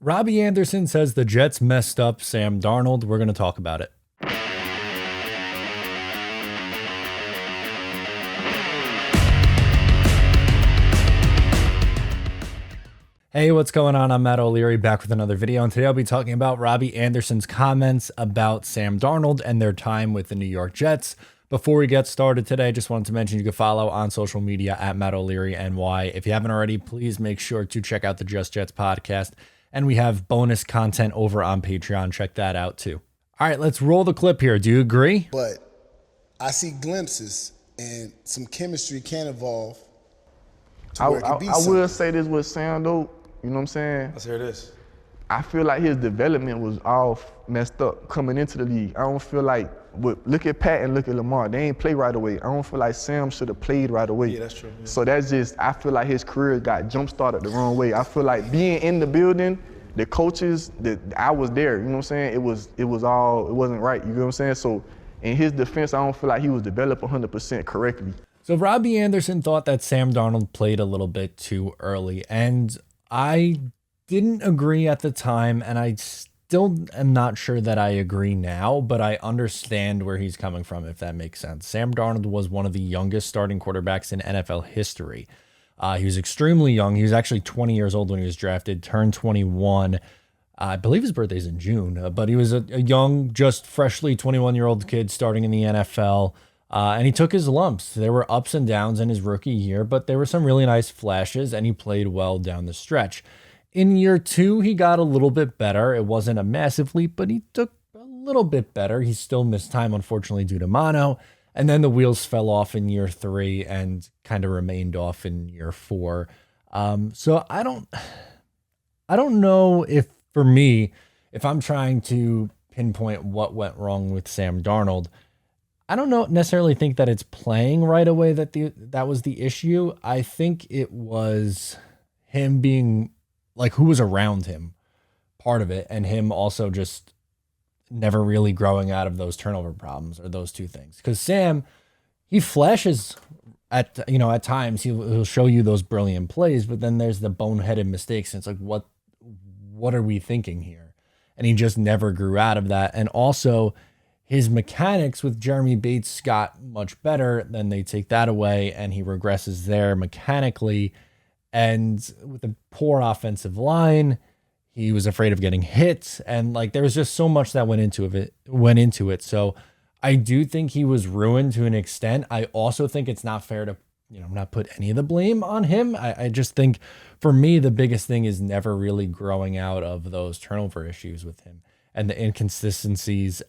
Robbie Anderson says the Jets messed up Sam Darnold. We're going to talk about it. Hey, what's going on? I'm Matt O'Leary back with another video, and today I'll be talking about Robbie Anderson's comments about Sam Darnold and their time with the New York Jets. Before we get started today, I just wanted to mention you can follow on social media at Matt O'Leary NY. If you haven't already, please make sure to check out the Just Jets podcast, and we have bonus content over on Patreon. Check that out too. All right, let's roll the clip here. Do you agree? But I see glimpses and some chemistry can evolve to where it can be I will say this with Sam, though. You know what I'm saying? Let's hear this. I feel like his development was all messed up coming into the league. I don't feel like, look at Pat and look at Lamar. They ain't play right away. I don't feel like Sam should have played right away. Yeah, that's true. Yeah. So that's just, I feel like his career got jump-started the wrong way. I feel like being in the building, the coaches, I was there, you know what I'm saying? It wasn't right, you know what I'm saying? So in his defense, I don't feel like he was developed 100% correctly. So Robbie Anderson thought that Sam Darnold played a little bit too early, and I didn't agree at the time, and I still am not sure that I agree now, but I understand where he's coming from, if that makes sense. Sam Darnold was one of the youngest starting quarterbacks in NFL history. He was extremely young. He was actually 20 years old when he was drafted, turned 21. I believe his birthday's in June, but he was a young, just freshly 21-year-old kid starting in the NFL. And he took his lumps. There were ups and downs in his rookie year, but there were some really nice flashes, and he played well down the stretch. In year two, he got a little bit better. It wasn't a massive leap, but he took a little bit better. He still missed time, unfortunately, due to mono. And then the wheels fell off in year three and kind of remained off in year four. So I don't know if, for me, if I'm trying to pinpoint what went wrong with Sam Darnold, I don't necessarily think that it's playing right away that was the issue. I think it was him being like who was around him, part of it, and him also just never really growing out of those turnover problems, or those two things. Because Sam, he flashes at times he'll show you those brilliant plays, but then there's the boneheaded mistakes, and it's like what are we thinking here? And he just never grew out of that. And also his mechanics with Jeremy Bates got much better. Then they take that away, and he regresses there mechanically. And with a poor offensive line, he was afraid of getting hit, and like there was just so much that went into it. So I do think he was ruined to an extent. I also think it's not fair to not put any of the blame on him. I just think for me the biggest thing is never really growing out of those turnover issues with him, and the inconsistencies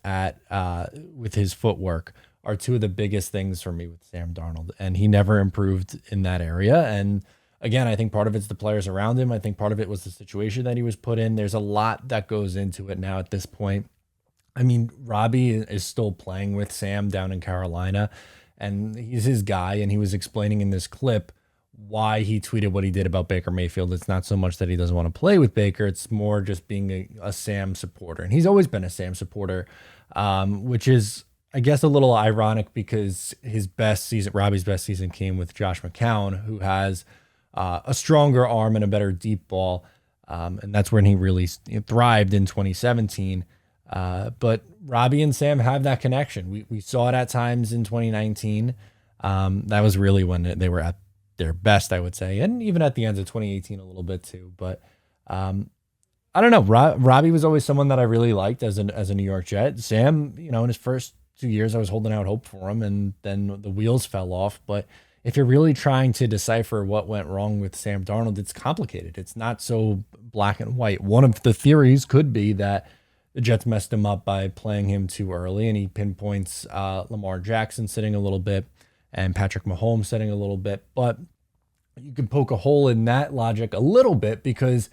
with his footwork are two of the biggest things for me with Sam Darnold, and he never improved in that area. And again, I think part of it's the players around him. I think part of it was the situation that he was put in. There's a lot that goes into it now at this point. I mean, Robbie is still playing with Sam down in Carolina, and he's his guy, and he was explaining in this clip why he tweeted what he did about Baker Mayfield. It's not so much that he doesn't want to play with Baker. It's more just being a Sam supporter. And he's always been a Sam supporter, which is, I guess, a little ironic because Robbie's best season came with Josh McCown, who has a stronger arm and a better deep ball. And that's when he really thrived in 2017. But Robbie and Sam have that connection. We saw it at times in 2019. That was really when they were at their best, I would say. And even at the end of 2018 a little bit too. But I don't know. Robbie was always someone that I really liked as a New York Jet. Sam, in his first 2 years, I was holding out hope for him, and then the wheels fell off. But if you're really trying to decipher what went wrong with Sam Darnold, it's complicated. It's not so black and white. One of the theories could be that the Jets messed him up by playing him too early, and he pinpoints Lamar Jackson sitting a little bit and Patrick Mahomes sitting a little bit. But you could poke a hole in that logic a little bit because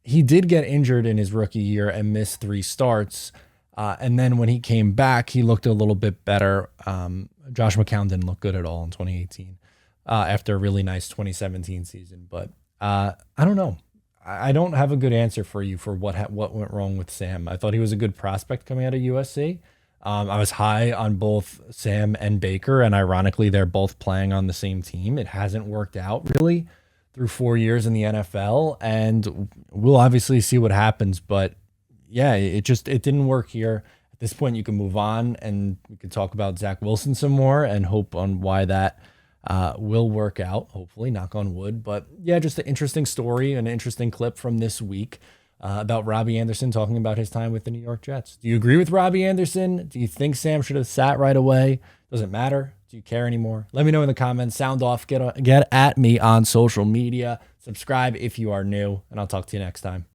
he did get injured in his rookie year and missed 3 starts. And then when he came back, he looked a little bit better. Josh McCown didn't look good at all in 2018 after a really nice 2017 season. But I don't know. I don't have a good answer for you for what went wrong with Sam. I thought he was a good prospect coming out of USC. I was high on both Sam and Baker, and ironically, they're both playing on the same team. It hasn't worked out really through 4 years in the NFL, and we'll obviously see what happens. But yeah, it didn't work here. At this point, you can move on, and we can talk about Zach Wilson some more and hope on why that will work out. Hopefully, knock on wood. But yeah, just an interesting story, an interesting clip from this week about Robbie Anderson talking about his time with the New York Jets. Do you agree with Robbie Anderson? Do you think Sam should have sat right away? Does it matter? Do you care anymore? Let me know in the comments. Sound off. Get at me on social media. Subscribe if you are new, and I'll talk to you next time.